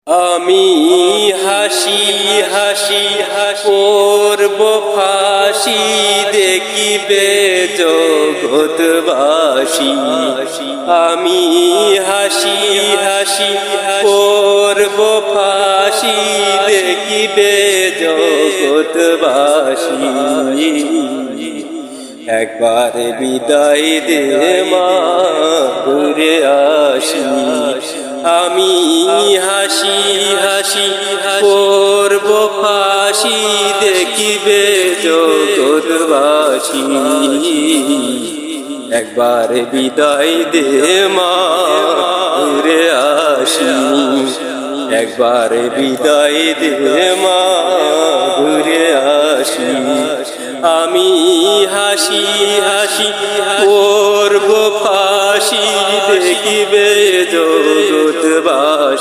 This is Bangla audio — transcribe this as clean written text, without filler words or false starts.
আমি হাসি হাসি করব ফাঁসি, দেখিবে জগৎবাসী। আমি হাসি হাসি করব ফাঁসি, দেখিবে জগৎবাসী। একবার বিদায় দে মা, ঘুরে আসি। আমি হাসি হাসি করব ফাঁসি, দেখিবে জগৎবাসী। একবার বিদায় দে মা, ঘুরে আসি। একবার বিদায় দে মা, ঘুরে আসি। আমি হাসি হাসি করব ফাঁসি, দেখিবে জগৎবাসী।